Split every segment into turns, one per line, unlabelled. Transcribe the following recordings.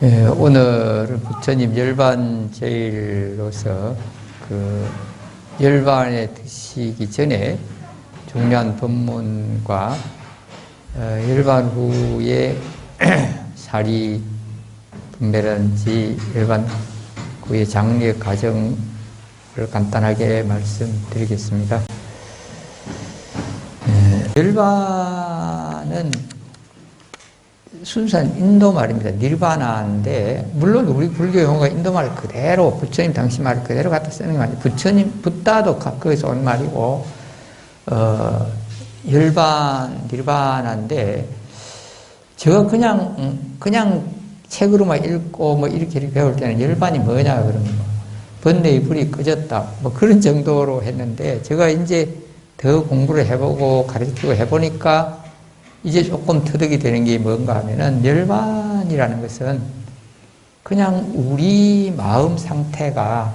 오늘은 부처님 열반제일로서 열반에 드시기 전에 중요한 법문과 열반 후에 사리 분배라든지 열반 후의 장례 과정을 간단하게 말씀드리겠습니다. 열반은 순수한 인도 말입니다. 니르바나인데, 물론 우리 불교 용어가 인도 말 그대로, 부처님 당시 말을 그대로 갖다 쓰는 거 아니에요. 부처님, 붓다도 거기서 온 말이고, 열반, 니르바나인데, 제가 그냥 책으로만 읽고 뭐 이렇게 배울 때는 열반이 뭐냐, 그러면 번뇌의 불이 꺼졌다. 뭐 그런 정도로 했는데, 제가 이제 더 공부를 해보고 가르치고 해보니까, 이제 조금 터득이 되는 게 뭔가 하면은 열반이라는 것은 그냥 우리 마음 상태가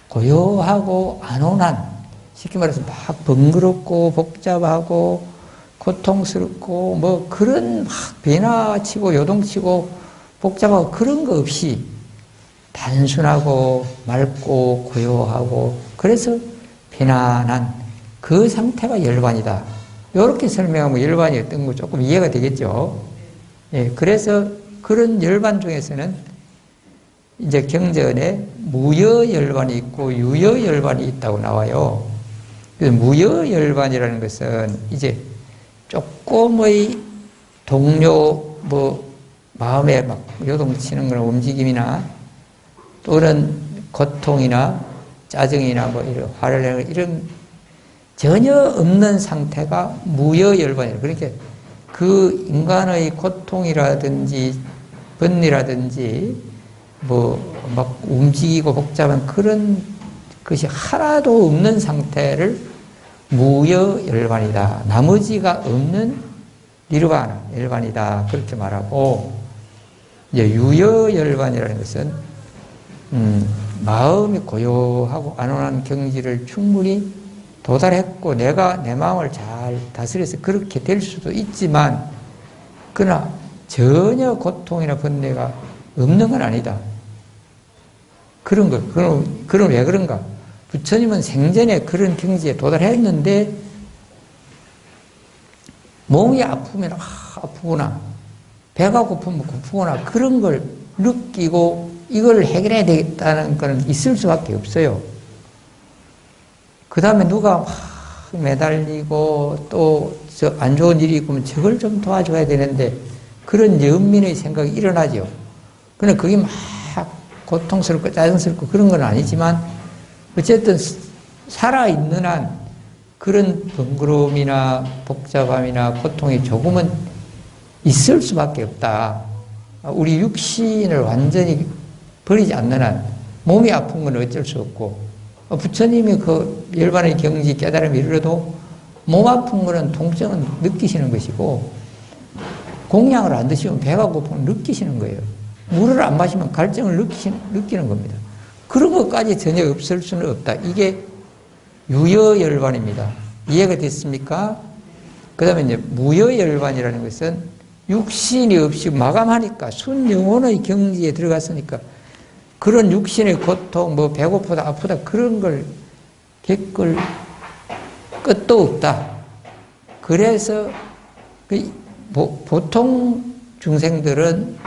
고요하고 안온한, 쉽게 말해서 막 번거롭고 복잡하고 고통스럽고 뭐 그런 막 변화치고 요동치고 복잡하고 그런 거 없이 단순하고 맑고 고요하고 그래서 편안한 그 상태가 열반이다. 이렇게 설명하면 열반이 어떤 거 조금 이해가 되겠죠. 예, 그래서 그런 열반 중에서는 이제 경전에 무여열반이 있고 유여열반이 있다고 나와요. 그래서 무여열반이라는 것은 이제 조금의 동요, 마음에 막 요동치는 그런 움직임이나 또는 고통이나 짜증이나 이런 화를 내는 이런 전혀 없는 상태가 무여열반이에요. 그러니까 그 인간의 고통이라든지 번뇌라든지 막 움직이고 복잡한 그런 것이 하나도 없는 상태를 무여열반이다. 나머지가 없는 니르바나, 열반이다. 그렇게 말하고, 이제 유여열반이라는 것은 마음이 고요하고 안온한 경지를 충분히 도달했고 내가 내 마음을 잘 다스려서 그렇게 될 수도 있지만 그러나 전혀 고통이나 번뇌가 없는 건 아니다. 그런 거. 그럼 왜 그런가? 부처님은 생전에 그런 경지에 도달했는데 몸이 아프면 아프구나, 배가 고프면 고프구나 그런 걸 느끼고 이걸 해결해야 되겠다는 건 있을 수밖에 없어요. 그 다음에 누가 막 매달리고 또 안 좋은 일이 있으면 저걸 좀 도와줘야 되는데 그런 연민의 생각이 일어나죠. 그런데 그게 막 고통스럽고 짜증스럽고 그런 건 아니지만 어쨌든 살아있는 한 그런 번거로움이나 복잡함이나 고통이 조금은 있을 수밖에 없다. 우리 육신을 완전히 버리지 않는 한 몸이 아픈 건 어쩔 수 없고 부처님이 그 열반의 경지 깨달음이 이르러도 몸 아픈 거는 통증은 느끼시는 것이고 공양을 안 드시면 배가 고프면 느끼시는 거예요. 물을 안 마시면 갈증을 느끼는 겁니다. 그런 것까지 전혀 없을 수는 없다. 이게 유여열반입니다. 이해가 됐습니까? 그 다음에 이제 무여열반이라는 것은 육신이 없이 마감하니까 순영혼의 경지에 들어갔으니까 그런 육신의 고통, 배고프다, 아프다, 그런 걸 겪을 끝도 없다. 그래서, 보통 중생들은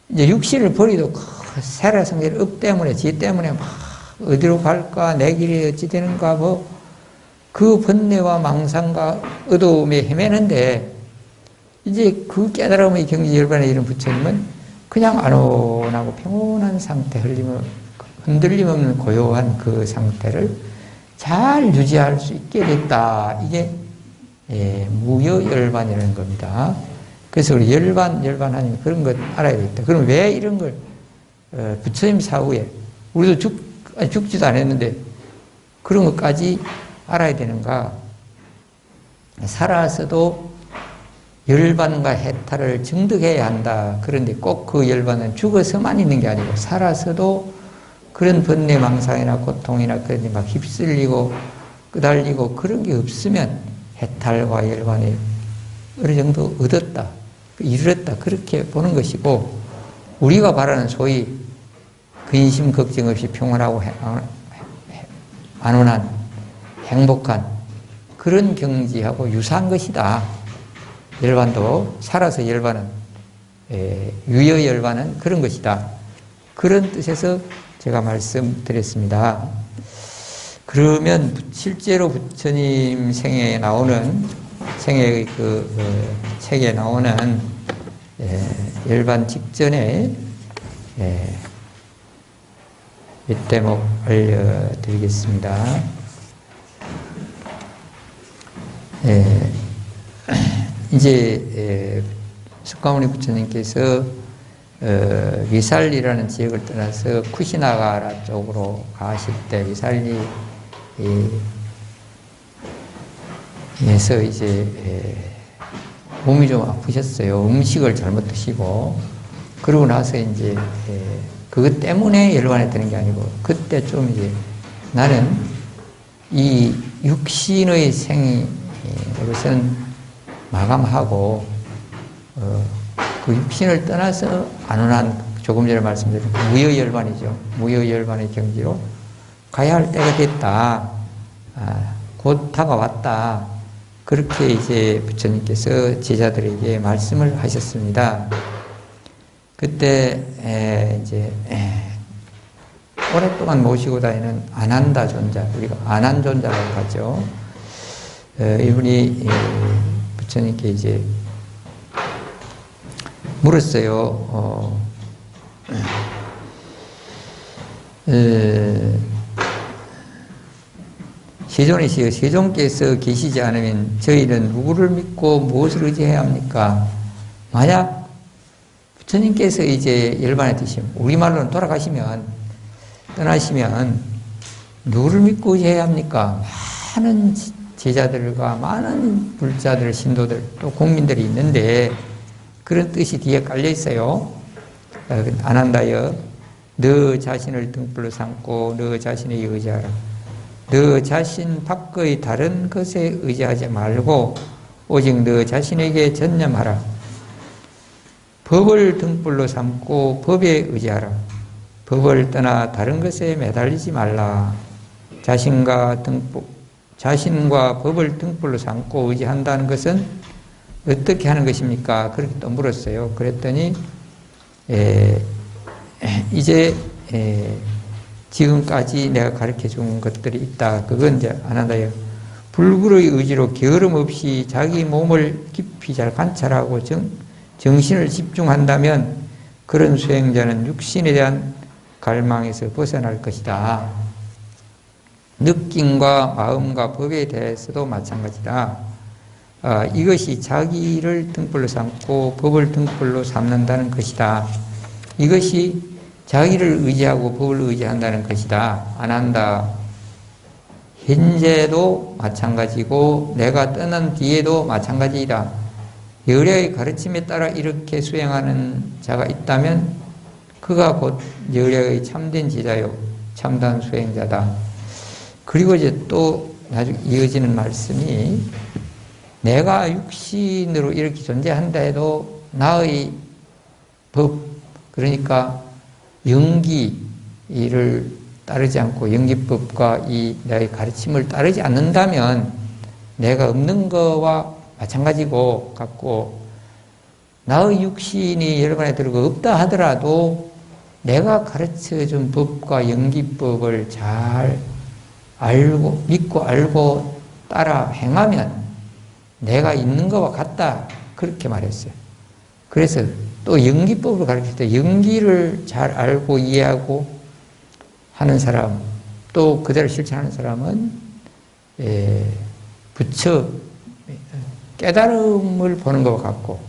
이제 육신을 버리도 세라성질 업 때문에, 지 때문에 막 어디로 갈까, 내 길이 어찌 되는가, 그 번뇌와 망상과 어두움에 헤매는데, 이제 그 깨달음의 경지 열반에 이른 부처님은 그냥 안온하고 평온한 상태, 흔들림 없는 고요한 그 상태를 잘 유지할 수 있게 됐다. 이게 무여열반이라는 겁니다. 그래서 우리 열반하면 그런 것 알아야 되겠다. 그럼 왜 이런 걸 부처님 사후에 우리도 죽지도 않았는데 그런 것까지 알아야 되는가? 살아서도 열반과 해탈을 증득해야 한다. 그런데 꼭 그 열반은 죽어서만 있는 게 아니고 살아서도 그런 번뇌 망상이나 고통이나 그런 데 막 휩쓸리고 끄달리고 그런 게 없으면 해탈과 열반이 어느 정도 얻었다, 이르렀다 그렇게 보는 것이고 우리가 바라는 소위 근심 걱정 없이 평온하고 안온한 행복한 그런 경지하고 유사한 것이다. 열반도 살아서 열반은 유여 열반은 그런 것이다. 그런 뜻에서 제가 말씀드렸습니다. 그러면 실제로 부처님 생애에 나오는 생애의 책에 나오는 열반 직전에 몇 대목 알려드리겠습니다. 이제 석가모니 부처님께서 위살리라는 지역을 떠나서 쿠시나가라 쪽으로 가실 때 위살리에서 이제 몸이 좀 아프셨어요. 음식을 잘못 드시고. 그러고 나서 이제 그것 때문에 열반에 드는 게 아니고 그때 좀 이제 나는 이 육신의 생으로서는 마감하고 그 육신을 떠나서 안온한 조금 전에 말씀드린 무여열반이죠. 무여열반의 경지로 가야 할 때가 됐다. 곧 다가왔다. 그렇게 이제 부처님께서 제자들에게 말씀을 하셨습니다. 그때 이제 오랫동안 모시고 다니는 아난다 존자, 우리가 아난존자라고 하죠. 이분이 부처님께 이제 물었어요. 세존이시여, 세존께서 계시지 않으면 저희는 누구를 믿고 무엇을 의지해야 합니까? 만약 부처님께서 이제 열반에 드시면, 우리말로는 돌아가시면, 떠나시면 누구를 믿고 의지해야 합니까? 많은 제자들과 많은 불자들, 신도들, 또 국민들이 있는데 그런 뜻이 뒤에 깔려 있어요. 아난다여, 너 자신을 등불로 삼고 너 자신에게 의지하라. 너 자신 밖의 다른 것에 의지하지 말고 오직 너 자신에게 전념하라. 법을 등불로 삼고 법에 의지하라. 법을 떠나 다른 것에 매달리지 말라. 자신과 법을 등불로 삼고 의지한다는 것은 어떻게 하는 것입니까? 그렇게 또 물었어요. 그랬더니 이제 지금까지 내가 가르쳐 준 것들이 있다. 그건 이제 아난다요. 불굴의 의지로 게으름 없이 자기 몸을 깊이 잘 관찰하고 정신을 집중한다면 그런 수행자는 육신에 대한 갈망에서 벗어날 것이다. 느낌과 마음과 법에 대해서도 마찬가지다. 이것이 자기를 등불로 삼고 법을 등불로 삼는다는 것이다. 이것이 자기를 의지하고 법을 의지한다는 것이다. 안 한다. 현재도 마찬가지고 내가 떠난 뒤에도 마찬가지이다. 여려의 가르침에 따라 이렇게 수행하는 자가 있다면 그가 곧 여려의 참된 제자요 참단 수행자다. 그리고 이제 또 나중에 이어지는 말씀이 내가 육신으로 이렇게 존재한다 해도 나의 법, 그러니까 영기를 따르지 않고 영기법과 이 나의 가르침을 따르지 않는다면 내가 없는 거와 마찬가지고 같고, 나의 육신이 여러분에 들고 없다 하더라도 내가 가르쳐준 법과 영기법을 잘 알고 믿고 알고 따라 행하면 내가 있는 것과 같다, 그렇게 말했어요. 그래서 또 영기법을 가르칠 때 영기를 잘 알고 이해하고 하는 사람, 또 그대로 실천하는 사람은 부처 깨달음을 보는 것 같고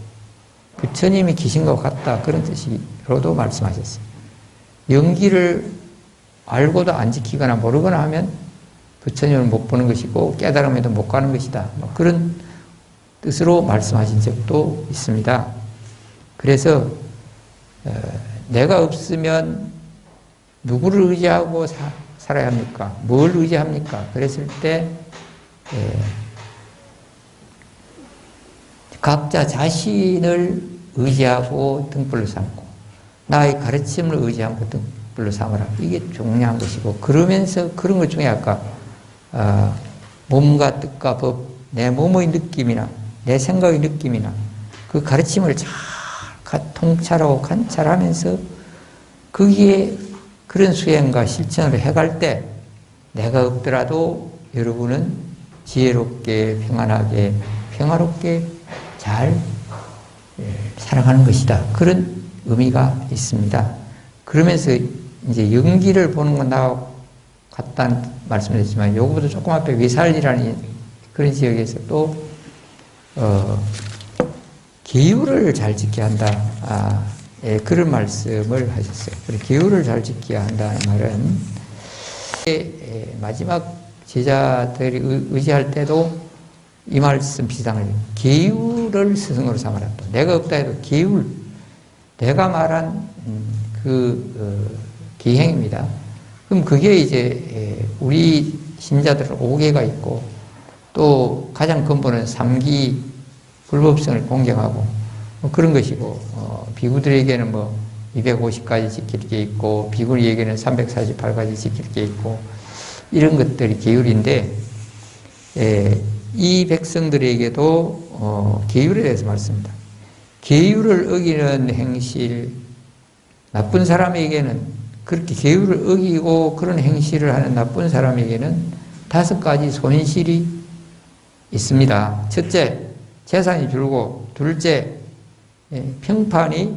부처님이 계신 것 같다, 그런 뜻으로도 말씀하셨어요. 영기를 알고도 안 지키거나 모르거나 하면 부처님을 못 보는 것이고 깨달음에도 못 가는 것이다, 그런 뜻으로 말씀하신 적도 있습니다. 그래서 내가 없으면 누구를 의지하고 살아야 합니까? 뭘 의지합니까? 그랬을 때 각자 자신을 의지하고 등불로 삼고 나의 가르침을 의지한 모든 불로 삼으라. 이게 중요한 것이고, 그러면서 그런 것 중에 아까 몸과 뜻과 법, 내 몸의 느낌이나 내 생각의 느낌이나 그 가르침을 잘 통찰하고 관찰하면서 거기에 그런 수행과 실천을 해갈 때 내가 없더라도 여러분은 지혜롭게 평안하게 평화롭게 잘 살아가는 것이다. 그런 의미가 있습니다. 그러면서 이제 연기를 보는 건 나와 같다는 말씀을 했지만 요거보다 조금 앞에 위살이라는 그런 지역에서 또 계율을 잘 지켜야 한다. 그런 말씀을 하셨어요. 계율을 잘 지켜야 한다는 말은 마지막 제자들이 의지할 때도 이 말씀 비슷한 거예요. 계율을 스승으로 삼아라. 내가 없다 해도 계율, 내가 말한 기행입니다. 그럼 그게 이제 우리 신자들은 5개가 있고 또 가장 근본은 3기 불법성을 공경하고 뭐 그런 것이고 비구들에게는 뭐 250가지 지킬 게 있고 비구에게는 348가지 지킬 게 있고 이런 것들이 계율인데 이 백성들에게도 계율에 대해서 말씀합니다. 계율을 어기는 행실, 나쁜 사람에게는 그렇게 계율을 어기고 그런 행실을 하는 나쁜 사람에게는 5가지 손실이 있습니다. 첫째, 재산이 줄고, 둘째, 평판이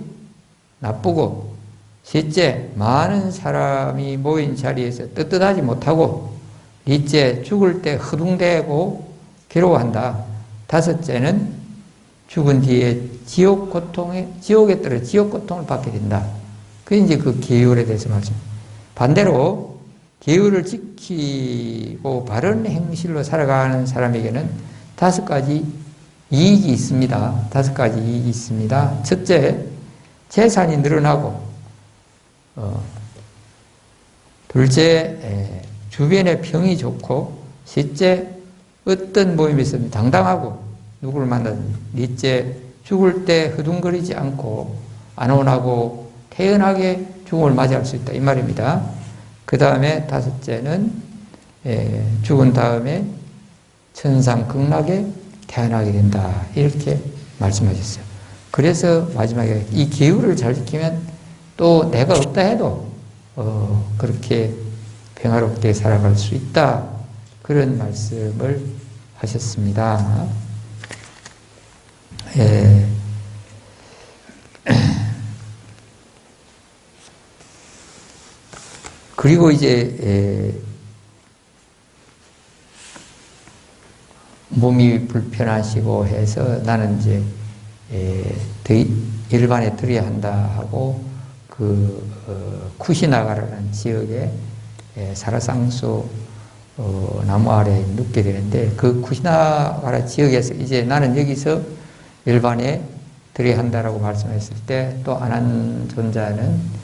나쁘고, 셋째, 많은 사람이 모인 자리에서 떳떳하지 못하고, 넷째, 죽을 때 허둥대고 괴로워한다. 다섯째는 죽은 뒤에 지옥에 떨어 지옥 고통을 받게 된다. 그게 이제 그 계율에 대해서 말씀입니다. 반대로 계율을 지키고 바른 행실로 살아가는 사람에게는 5가지 이익이 있습니다. 5가지 이익이 있습니다. 첫째, 재산이 늘어나고, 둘째, 주변의 평이 좋고, 셋째, 어떤 모임에서 당당하고 누구를 만나든지, 넷째, 죽을 때 허둥거리지 않고 안온하고 태연하게 죽음을 맞이할 수 있다. 이 말입니다. 그 다음에 5째는 죽은 다음에 천상극락에 태어나게 된다. 이렇게 말씀하셨어요. 그래서 마지막에 이 계율을 잘 지키면 또 내가 없다 해도 그렇게 평화롭게 살아갈 수 있다. 그런 말씀을 하셨습니다. 그리고 이제 몸이 불편하시고 해서 나는 이제 일반에 들여야 한다 하고 쿠시나가라는 지역에 사라상수 나무 아래에 눕게 되는데 그 쿠시나가라 지역에서 이제 나는 여기서 일반에 들여야 한다라고 말씀했을 때 또 아난존자는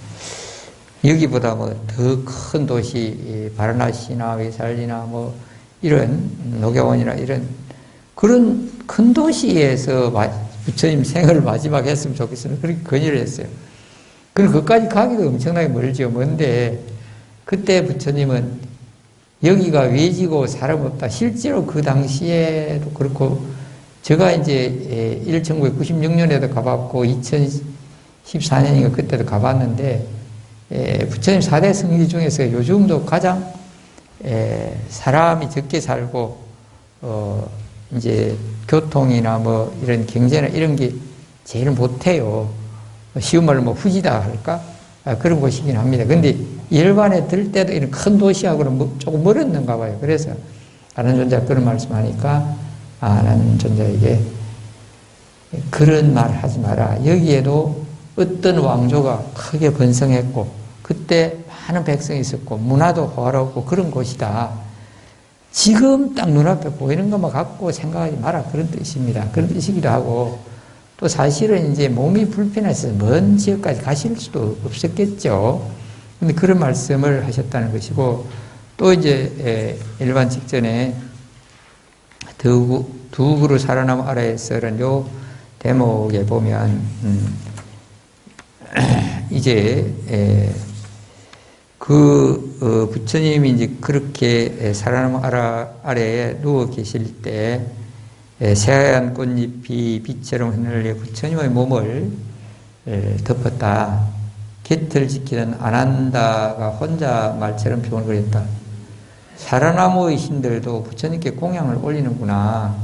여기보다 뭐 더 큰 도시 바라나시나 외살리나 뭐 이런 녹야원이나 이런 그런 큰 도시에서 부처님 생을 마지막 했으면 좋겠으면 그렇게 건의를 했어요. 그럼 그까지 가기도 엄청나게 멀죠. 먼데 그때 부처님은 여기가 외지고 사람 없다. 실제로 그 당시에도 그렇고 제가 이제 1996년에도 가봤고 2014년인가 그때도 가봤는데 부처님 4대 성지 중에서 요즘도 가장 사람이 적게 살고 이제 교통이나 뭐 이런 경제나 이런 게 제일 못해요. 쉬운 말로 뭐 후지다 할까? 그런 곳이긴 합니다. 근데 일반에 들 때도 이런 큰 도시하고는 조금 멀었는가 봐요. 그래서 아난존자 그런 말씀하니까 아난존자에게 그런 말 하지 마라. 여기에도 어떤 왕조가 크게 번성했고 그때 많은 백성이 있었고 문화도 호화롭고 그런 곳이다. 지금 딱 눈앞에 보이는 것만 갖고 생각하지 마라. 그런 뜻입니다. 그런 뜻이기도 하고 또 사실은 이제 몸이 불편해서 먼 지역까지 가실 수도 없었겠죠. 근데 그런 말씀을 하셨다는 것이고 또 이제 일반 직전에 두그루 살아남 아래에서는 요 대목에 보면 이제 부처님이 이제 그렇게 살아나무 아래에 누워 계실 때 새하얀 꽃잎이 빛처럼 흩날려 부처님의 몸을 덮었다. 곁을 지키는 아난다가 혼자 말처럼 표현을 했다. 사라나무의 신들도 부처님께 공양을 올리는구나.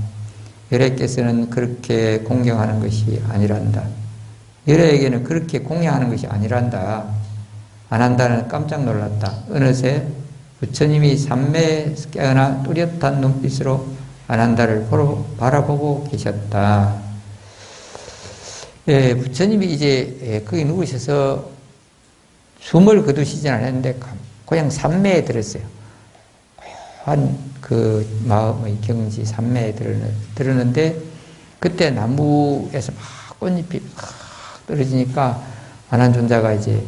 열애께서는 그렇게 공경하는 것이 아니란다. 열애에게는 그렇게 공양하는 것이 아니란다. 아난다는 깜짝 놀랐다. 어느새 부처님이 삼매에서 깨어나 뚜렷한 눈빛으로 아난다를 바라보고 계셨다. 부처님이 이제 거기 누우셔서 숨을 거두시진 않았는데 그냥 삼매에 들었어요. 고요한 그 마음의 경지 삼매에 들었는데 그때 나무에서 막 꽃잎이 막 떨어지니까 아난존자가 이제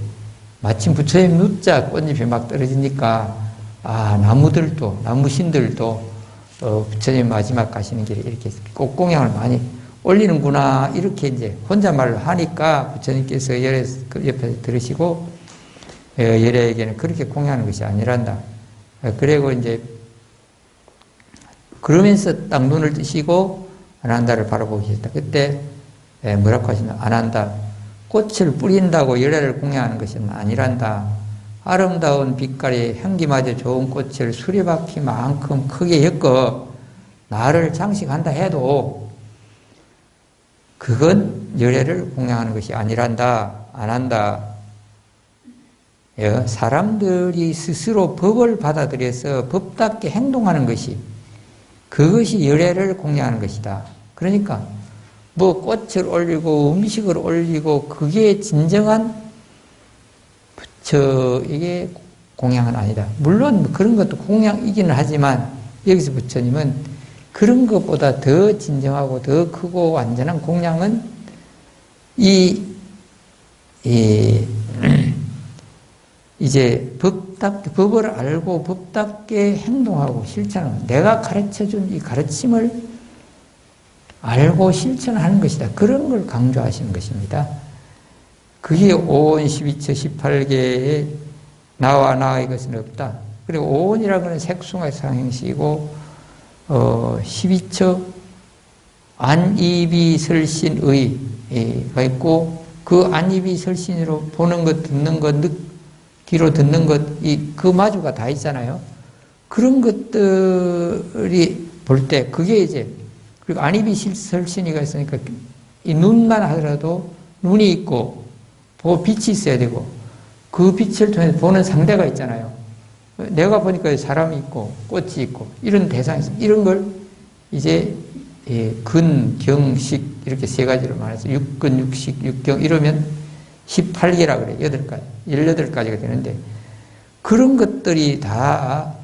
마침 부처님 눕자 꽃잎이 막 떨어지니까 나무들도 나무신들도 부처님 마지막 가시는 길에 이렇게 꽃공양을 많이 올리는구나 이렇게 이제 혼잣말을 하니까 부처님께서 그 옆에서 들으시고 열애에게는 그렇게 공양하는 것이 아니란다. 그리고 이제 그러면서 딱 눈을 뜨시고 아난다를 바라보고 계셨다. 그때 뭐라고 하시나? 아난다. 꽃을 뿌린다고 열애를 공양하는 것은 아니란다. 아름다운 빛깔이 향기마저 좋은 꽃을 수레바퀴만큼 크게 엮어 나를 장식한다 해도 그건 열애를 공양하는 것이 아니란다. 안 한다. 사람들이 스스로 법을 받아들여서 법답게 행동하는 것이 그것이 열애를 공양하는 것이다. 그러니까 뭐 꽃을 올리고 음식을 올리고 그게 진정한 이게 공양은 아니다. 물론 그런 것도 공양이기는 하지만 여기서 부처님은 그런 것보다 더 진정하고 더 크고 완전한 공양은 이제 법을 알고 법답게 행동하고 실천하는 내가 가르쳐준 이 가르침을 알고 실천하는 것이다. 그런 걸 강조하시는 것입니다. 그게 오온 12처 18개에 나와 나의 것은 없다. 그리고 오온이라는 것은 색숭의 상행시이고 12처 안입이 설신의가 있고 그 안입이 설신으로 보는 것, 듣는 것, 귀로 듣는 것, 그 마주가 다 있잖아요. 그런 것들이 볼 때 그게 이제 그리고 안입이 설신이가 있으니까 이 눈만 하더라도 눈이 있고 보고 빛이 있어야 되고 그 빛을 통해서 보는 상대가 있잖아요. 내가 보니까 사람이 있고 꽃이 있고 이런 대상이 있어. 이런 걸 이제 근, 경, 식 이렇게 세 가지로 말해서 육근, 육식, 육경 이러면 18개라 그래. 8가지. 18가지가 되는데 그런 것들이 다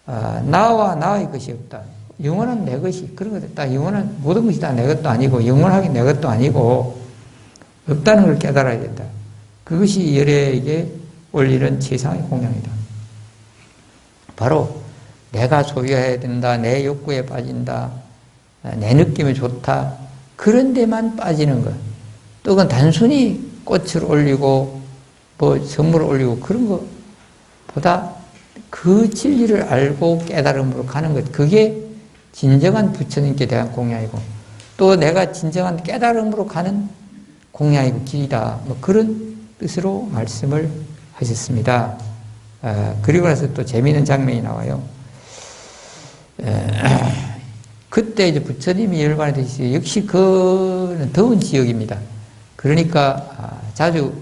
나와 나의 것이 없다. 영원한 내 것이 그런 것들 다 영원한 모든 것이 다 내 것도 아니고 영원하게 내 것도 아니고 없다는 걸 깨달아야 된다. 그것이 열애에게 올리는 최상의 공양이다. 바로 내가 소유해야 된다. 내 욕구에 빠진다. 내 느낌이 좋다. 그런 데만 빠지는 것. 또 그건 단순히 꽃을 올리고 뭐 선물을 올리고 그런 것보다 그 진리를 알고 깨달음으로 가는 것. 그게 진정한 부처님께 대한 공양이고 또 내가 진정한 깨달음으로 가는 공양이고 길이다. 뭐 그런 뜻으로 말씀을 하셨습니다. 그리고 나서 또 재미있는 장면이 나와요. 그때 이제 부처님이 열반에 되시고 역시 그는 더운 지역입니다. 그러니까 자주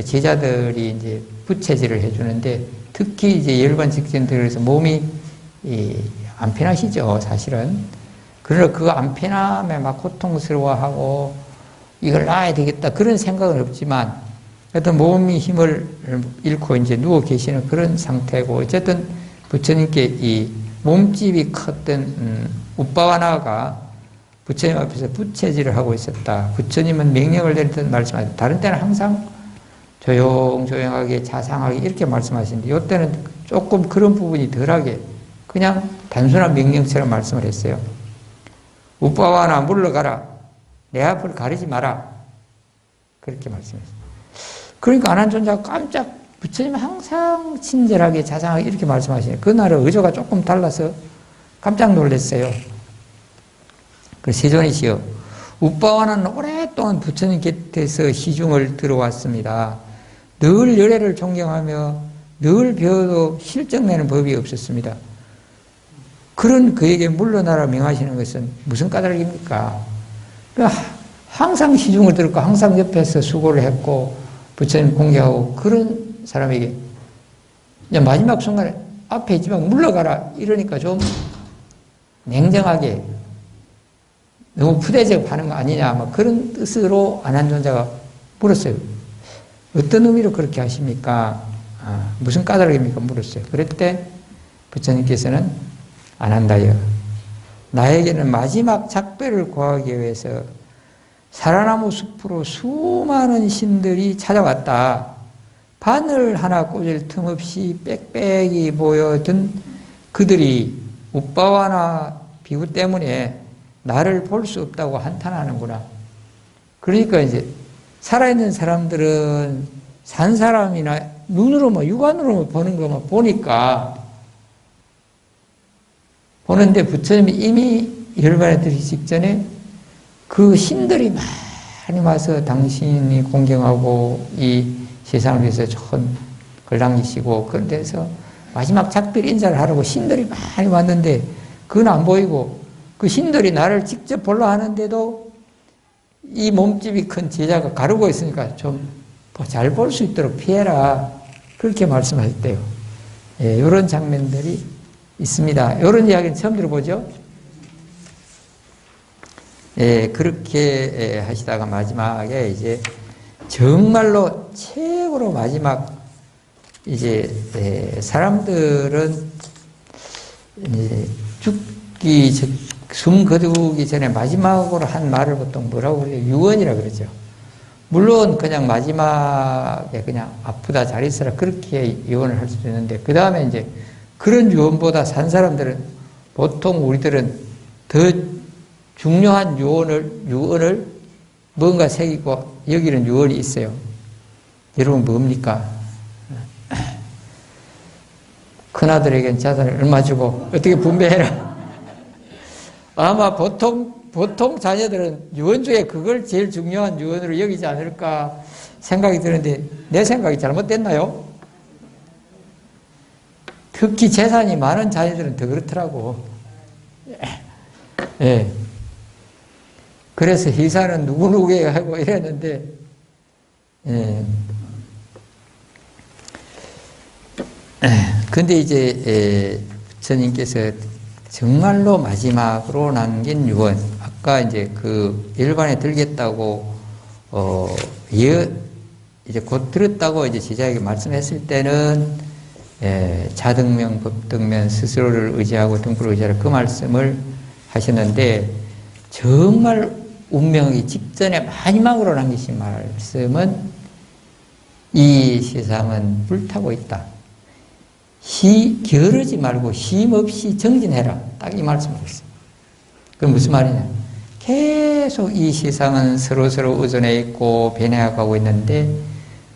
제자들이 이제 부채질을 해주는데 특히 이제 열반 직전 들어서 몸이 안 편하시죠, 사실은. 그러나 그 안 편함에 막 고통스러워하고 이걸 놔야 되겠다 그런 생각은 없지만 어떤 몸이 힘을 잃고 이제 누워 계시는 그런 상태고 어쨌든 부처님께 이 몸집이 컸던 우빠와나가 부처님 앞에서 부채질을 하고 있었다. 부처님은 명령을 내릴 때 말씀하셨다. 다른 때는 항상 조용조용하게 자상하게 이렇게 말씀하시는데 이때는 조금 그런 부분이 덜하게 그냥 단순한 명령처럼 말씀을 했어요. 우빠와나 물러가라. 내 앞을 가리지 마라. 그렇게 말씀했어요. 그러니까 안한존자가 깜짝 부처님 항상 친절하게 자상하게 이렇게 말씀하시네요. 그날은 의조가 조금 달라서 깜짝 놀랐어요. 그 세존이시여, 우빠와는 오랫동안 부처님 곁에서 시중을 들어왔습니다. 늘 열애를 존경하며 늘 배워도 실적내는 법이 없었습니다. 그런 그에게 물러나라 명하시는 것은 무슨 까닭입니까? 항상 시중을 들었고 항상 옆에서 수고를 했고 부처님 공개하고 그런 사람에게 이제 마지막 순간에 앞에 있지만 물러가라 이러니까 좀 냉정하게 너무 푸대접하는 거 아니냐 막 그런 뜻으로 안한존자가 물었어요. 어떤 의미로 그렇게 하십니까? 무슨 까닭입니까? 물었어요. 그랬대 부처님께서는 안한다여, 나에게는 마지막 작별을 구하기 위해서 사라나무 숲으로 수많은 신들이 찾아왔다. 바늘 하나 꽂을 틈 없이 빽빽이 모여든 그들이 우빠와나 비구 때문에 나를 볼 수 없다고 한탄하는구나. 그러니까 이제 살아있는 사람들은 산 사람이나 눈으로 육안으로 보는 것만 보니까 보는데 부처님이 이미 열반에 들기 직전에 그 신들이 많이 와서 당신이 공경하고 이 세상을 위해서 좋은 걸 남기시고 그런 데서 마지막 작별 인사를 하려고 신들이 많이 왔는데 그건 안 보이고 그 신들이 나를 직접 보려 하는데도 이 몸집이 큰 제자가 가르고 있으니까 좀 잘 볼 수 있도록 피해라. 그렇게 말씀하셨대요. 예, 이런 장면들이 있습니다. 이런 이야기는 처음 들어보죠? 예, 그렇게 하시다가 마지막에 이제 정말로 최고로 마지막 이제 사람들은 이제 죽기 숨 거두기 전에 마지막으로 한 말을 보통 뭐라고 그래요? 유언이라 그러죠. 물론 그냥 마지막에 그냥 아프다 잘 있어라 그렇게 유언을 할 수도 있는데 그 다음에 이제 그런 유언보다 산 사람들은 보통 우리들은 더 중요한 유언을 뭔가 새기고 여기는 유언이 있어요. 여러분 뭡니까? 큰아들에겐 자산을 얼마 주고 어떻게 분배해라. 아마 보통 자녀들은 유언 중에 그걸 제일 중요한 유언으로 여기지 않을까 생각이 드는데 내 생각이 잘못됐나요? 특히 재산이 많은 자녀들은 더 그렇더라고. 예. 그래서 희사는 누구누구에게 하고 이랬는데, 예. 근데 이제, 부처님께서 정말로 마지막으로 남긴 유언, 아까 이제 그 열반에 들겠다고, 이제 곧 들었다고 이제 제자에게 말씀했을 때는, 자등면, 법등면, 스스로를 의지하고 등불을 의지하라 그 말씀을 하셨는데, 정말 운명이 직전에 마지막으로 남기신 말씀은 이 세상은 불타고 있다. 게으르지 말고 힘없이 정진해라. 딱 이 말씀을 했어요. 그건 무슨 말이냐. 계속 이 세상은 서로서로 의존해 있고 변해가고 있는데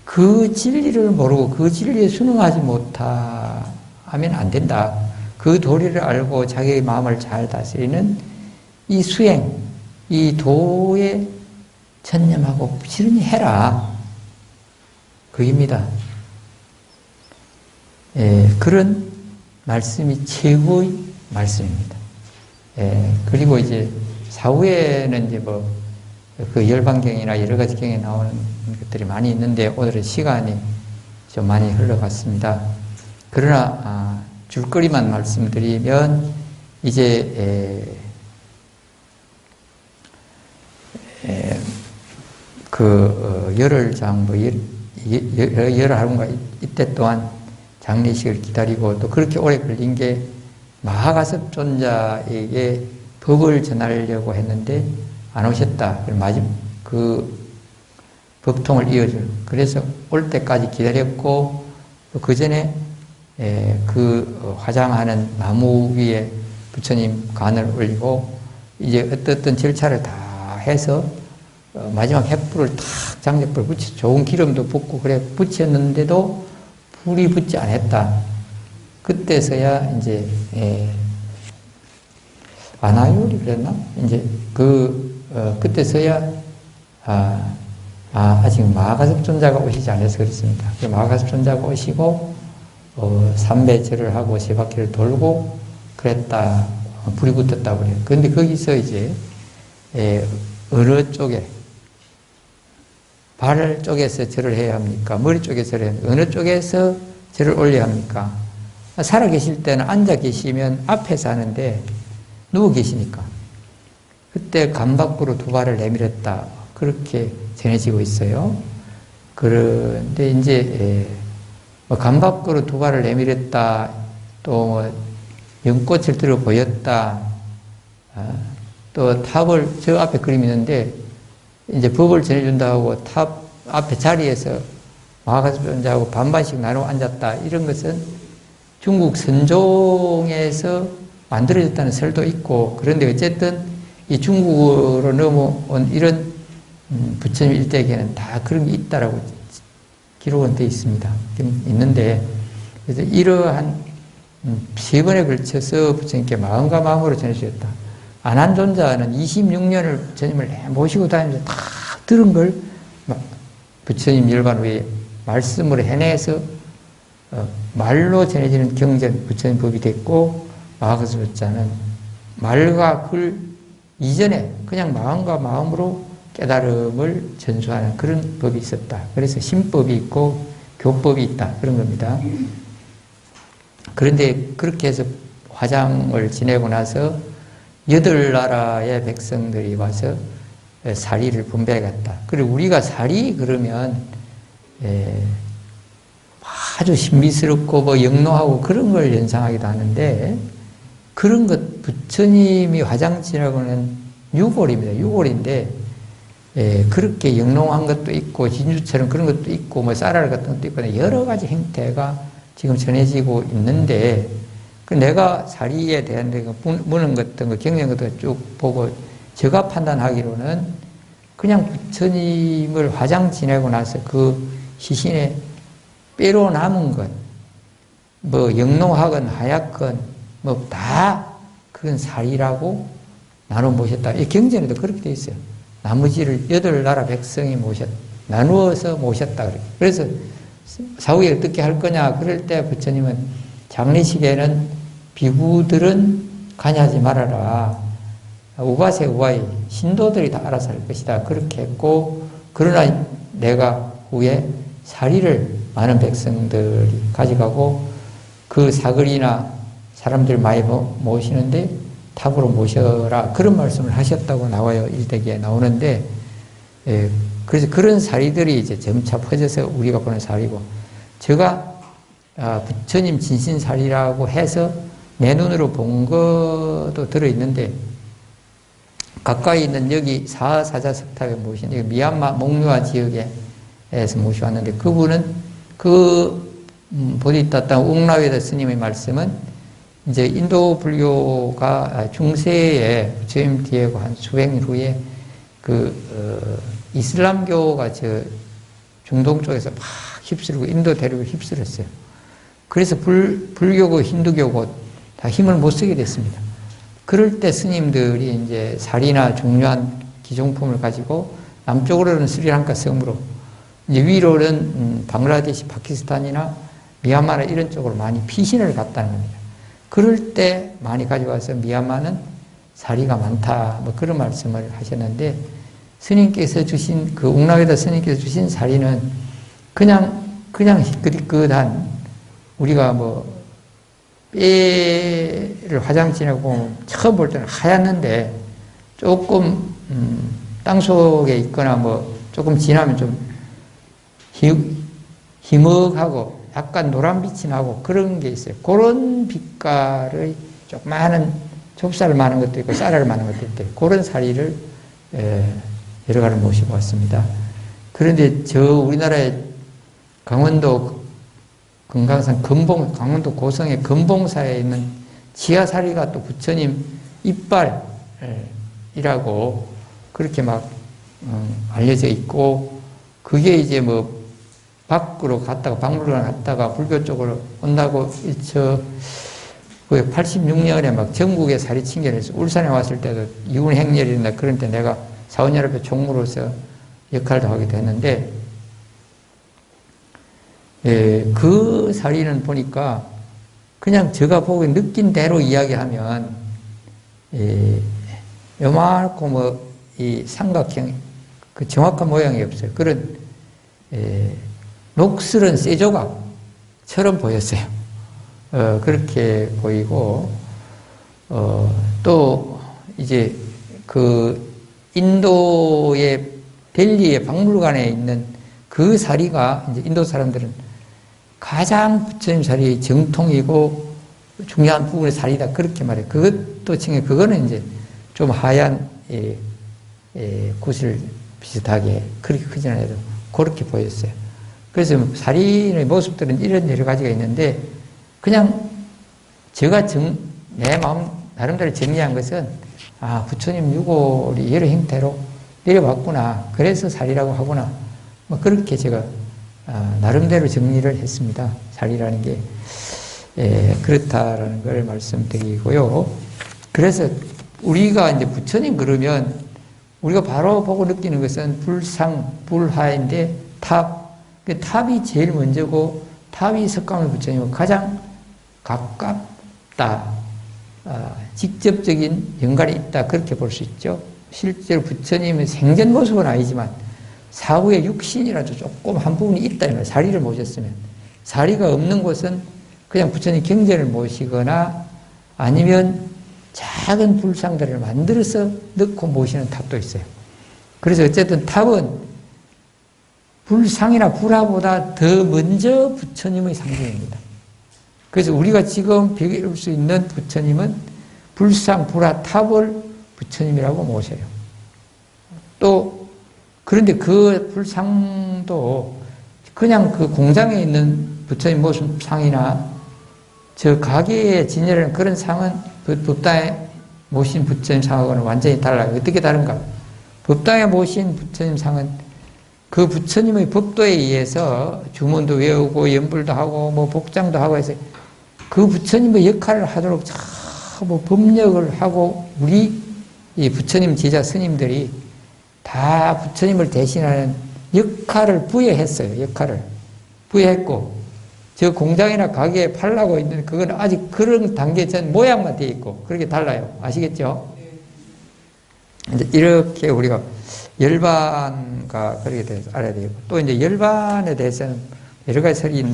그 진리를 모르고 그 진리에 순응하지 못하면 안 된다. 그 도리를 알고 자기의 마음을 잘 다스리는 이 수행, 이 도에 전념하고 부지런히 해라. 그입니다. 그런 말씀이 최고의 말씀입니다. 그리고 이제 사후에는 이제 그 열반경이나 여러 가지 경에 나오는 것들이 많이 있는데 오늘은 시간이 좀 많이 흘러갔습니다. 그러나 줄거리만 말씀드리면 이제 열흘장 열흘하루인가 이때 동안 장례식을 기다리고 또 그렇게 오래 걸린 게 마하가섭존자에게 법을 전하려고 했는데 안 오셨다. 그 법통을 이어줄. 그래서 올 때까지 기다렸고 그 전에 그 화장하는 나무 위에 부처님 관을 올리고 이제 어떤 절차를 다 해서 마지막 횃불을 탁 장작불 붙여 좋은 기름도 붓고 그래 붙였는데도 불이 붙지 않았다. 그때서야 이제 아나요리 그랬나? 이제 그때서야 아직 마가섭존자가 오시지 않아서 그렇습니다. 마가섭존자가 오시고 삼배절을 하고 세 바퀴를 돌고 그랬다. 불이 붙었다고 그래요. 그런데 거기서 이제 어느 쪽에 발 쪽에서 절을 해야 합니까? 머리 쪽에서 절을 해야 합니까? 어느 쪽에서 절을 올려야 합니까? 살아 계실 때는 앉아 계시면 앞에서 하는데 누워 계시니까 그때 간 밖으로 두 발을 내밀었다. 그렇게 전해지고 있어요. 그런데 이제 간 밖으로 두 발을 내밀었다. 또 연꽃을 들어 보였다. 또 탑을 저 앞에 그림이 있는데 이제 법을 전해준다고 탑 앞에 자리에서 마가섭존자하고 반반씩 나누어 앉았다. 이런 것은 중국 선종에서 만들어졌다는 설도 있고 그런데 어쨌든 이 중국으로 넘어온 이런 부처님 일대에게는 다 그런 게 있다라고 기록은 되어 있습니다. 있는데 그래서 이러한 세 번에 걸쳐서 부처님께 마음과 마음으로 전해주셨다. 안한존자는 26년을 부처님을 모시고 다니면서 다 들은 걸 부처님 열반 후에 말씀으로 해내서 말로 전해지는 경전 부처님 법이 됐고 마가섭존자는 말과 글 이전에 그냥 마음과 마음으로 깨달음을 전수하는 그런 법이 있었다. 그래서 신법이 있고 교법이 있다. 그런 겁니다. 그런데 그렇게 해서 화장을 지내고 나서 8나라의 백성들이 와서 사리를 분배해 갔다. 그리고 우리가 사리 그러면 아주 신비스럽고 뭐 영롱하고 그런 걸 연상하기도 하는데 그런 것 부처님이 화장 지내고는 유골입니다. 유골인데 그렇게 영롱한 것도 있고 진주처럼 그런 것도 있고 뭐 쌀알 같은 것도 있고 여러 가지 형태가 지금 전해지고 있는데 내가 사리에 대한 무는 같은 거 경영 같은 거 쭉 보고 제가 판단하기로는 그냥 부처님을 화장 지내고 나서 그 시신에 빼로 남은 것, 뭐 영롱하건 하얗건 뭐 다 그건 사리라고 나눠 모셨다. 이 경전에도 그렇게 돼 있어요. 나머지를 8나라 백성이 나누어서 모셨다. 그래서 사후에 어떻게 할 거냐 그럴 때 부처님은 장례식에는 비구들은 관여하지 말아라. 우바세 우바이 신도들이 다 알아서 할 것이다. 그렇게 했고 그러나 내가 후에 사리를 많은 백성들이 가져가고 그 사거리나 사람들 많이 모시는데 탑으로 모셔라. 그런 말씀을 하셨다고 나와요. 일대기에 나오는데 그래서 그런 사리들이 이제 점차 퍼져서 우리가 보는 사리고 제가 부처님 진신사리라고 해서 내 눈으로 본 것도 들어있는데 가까이 있는 여기 사사자석탑에 모신 여기 미얀마 몽유아 지역에서 모셔왔는데 그분은 그 보디타타 웅라웨다 스님의 말씀은 이제 인도 불교가 중세에 부처님 뒤에 한 수백 년 후에 이슬람교가 중동 쪽에서 막 휩쓸고 인도 대륙을 휩쓸었어요. 그래서 불교고 힌두교고 다 힘을 못 쓰게 됐습니다. 그럴 때 스님들이 이제 사리나 중요한 기종품을 가지고 남쪽으로는 스리랑카 섬으로 이제 위로는 방글라데시, 파키스탄이나 미얀마나 이런 쪽으로 많이 피신을 갔다는 겁니다. 그럴 때 많이 가져와서 미얀마는 사리가 많다 뭐 그런 말씀을 하셨는데 스님께서 주신 그 웅라웨다 스님께서 주신 사리는 그냥 희끗희끗한 우리가 뭐 뼈를 화장 지내고 처음 볼 때는 하얗는데 조금 땅속에 있거나 뭐 조금 지나면 좀 희먹하고 약간 노란빛이 나고 그런 게 있어요. 그런 빛깔의 조그마한 좁쌀 많은 것도 있고 쌀알 많은 것도 있대. 그런 사리를 여러 가지 모시고 왔습니다. 그런데 우리나라의 강원도 금강산 강원도 고성의 금봉사에 있는 지하사리가 또 부처님 이빨이라고 그렇게 막 알려져 있고, 그게 이제 뭐 밖으로 갔다가 박물관 갔다가 불교 쪽으로 온다고 86년에 막 전국에 사리 칭견해서 울산에 왔을 때도 이군 행렬이나 그런 때 내가 사원연합회 총무로서 역할도 하기도 했는데, 그 사리는 보니까 그냥 제가 보고 느낀 대로 이야기하면 요만하고 뭐 이 삼각형 그 정확한 모양이 없어요. 그런 녹슬은 쇠조각처럼 보였어요. 그렇게 보이고, 또 이제 그 인도의 델리의 박물관에 있는 그 사리가 이제 인도 사람들은 가장 부처님 사리의 정통이고 중요한 부분의 사리다 그렇게 말해요. 그것도 칭해. 그거는 이제 좀 하얀 구슬 비슷하게 그렇게 크지는 않아도 그렇게 보였어요. 그래서 사리의 모습들은 이런 여러 가지가 있는데, 그냥 제가 내 마음 나름대로 정리한 것은, 아, 부처님 유골이 여러 형태로 내려왔구나. 그래서 사리라고 하구나. 뭐 그렇게 제가 나름대로 정리를 했습니다. 사리라는 게 그렇다라는 걸 말씀드리고요. 그래서 우리가 이제 부처님 그러면 우리가 바로 보고 느끼는 것은 불상, 불하인데 탑. 탑이 제일 먼저고, 탑이 석가모니 부처님과 가장 가깝다. 직접적인 연관이 있다. 그렇게 볼 수 있죠. 실제로 부처님의 생전 모습은 아니지만 사후에 육신이라도 조금 한 부분이 있다. 사리를 모셨으면. 사리가 없는 곳은 그냥 부처님 경전을 모시거나 아니면 작은 불상들을 만들어서 넣고 모시는 탑도 있어요. 그래서 어쨌든 탑은 불상이나 불화보다 더 먼저 부처님의 상징입니다. 그래서 우리가 지금 배울 수 있는 부처님은 불상, 불화, 탑을 부처님이라고 모셔요. 또 그런데 그 불상도 그냥 그 공장에 있는 부처님 모습 상이나 저 가게에 진열하는 그런 상은 법당에 모신 부처님 상하고는 완전히 달라요. 어떻게 다른가? 법당에 모신 부처님 상은 그 부처님의 법도에 의해서 주문도 외우고 연불도 하고 뭐 복장도 하고 해서 그 부처님의 역할을 하도록 뭐 법력을 하고 우리 이 부처님 제자 스님들이 다 부처님을 대신하는 역할을 부여했어요. 역할을 부여했고, 저 공장이나 가게에 팔라고 있는 그건 아직 그런 단계 전 모양만 되어 있고 그렇게 달라요. 아시겠죠? 이제 이렇게 우리가 열반과 그렇게 대해서 알아야 되고, 또 이제 열반에 대해서는 여러 가지 설이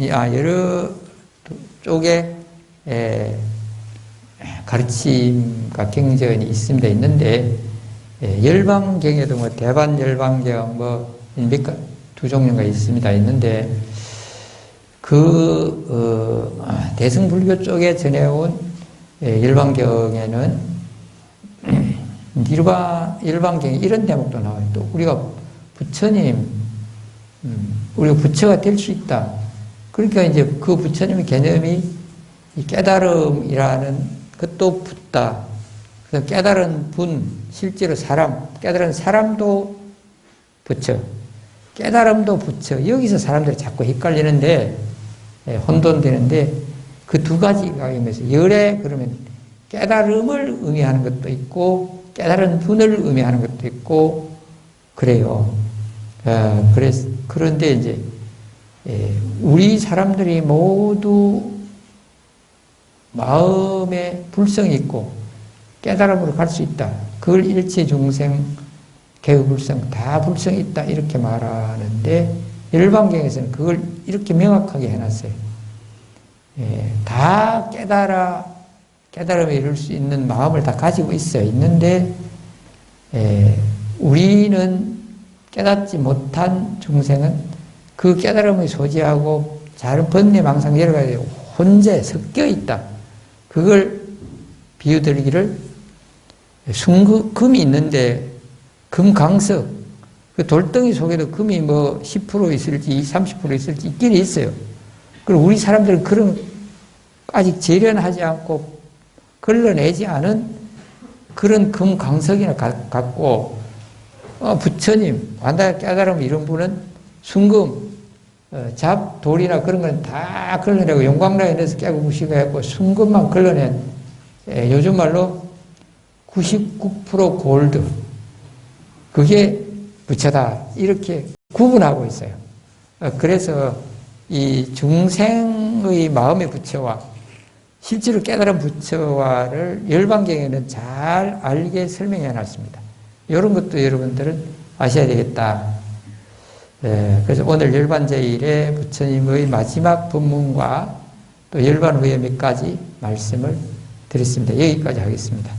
여러 쪽에 가르침과 경전이 있습니다. 있는데, 열반경에도 뭐 대반 열반경 뭐 두 종류가 있습니다. 있는데, 대승불교 쪽에 전해온 열반경에는 열반경에 이런 대목도 나와요. 또 우리가 부처님, 우리가 부처가 될 수 있다. 그러니까 이제 그 부처님의 개념이 깨달음이라는 것도 붙다. 그래서 깨달은 분, 실제로 사람, 깨달은 사람도 부처, 깨달음도 부처. 여기서 사람들이 자꾸 헷갈리는데, 혼돈되는데, 그 두 가지가 의미해서 열에 그러면 깨달음을 의미하는 것도 있고 깨달은 분을 의미하는 것도 있고 그래요. 그런데 이제 우리 사람들이 모두 마음에 불성이 있고 깨달음으로 갈 수 있다. 그걸 일체 중생 개의불성 다 불성이 있다 이렇게 말하는데 열반경에서는 그걸 이렇게 명확하게 해놨어요. 다 깨달음에 이룰 수 있는 마음을 다 가지고 있어요. 있는데 우리는 깨닫지 못한 중생은 그 깨달음을 소지하고 다른 번뇌망상 여러 가지 혼재 섞여 있다. 그걸 비유드리기를 금이 있는데 금강석 그 돌덩이 속에도 금이 뭐 10% 있을지 30% 있을지 있긴 있어요. 그리고 우리 사람들은 그런 아직 재련하지 않고 걸러내지 않은 그런 금강석이나 갖고 부처님, 완다 깨달음 이런 분은 순금, 잡, 돌이나 그런 건 다 걸러내고 용광로에 넣어서 깨고 무식해갖고 순금만 걸러낸, 요즘 말로 99% 골드. 그게 부처다. 이렇게 구분하고 있어요. 그래서 이 중생의 마음의 부처와 실제로 깨달은 부처와를 열반경에는 잘 알게 설명해 놨습니다. 이런 것도 여러분들은 아셔야 되겠다. 그래서 오늘 열반제일에 부처님의 마지막 법문과 또 열반 후에 몇 가지 말씀을 드렸습니다. 여기까지 하겠습니다.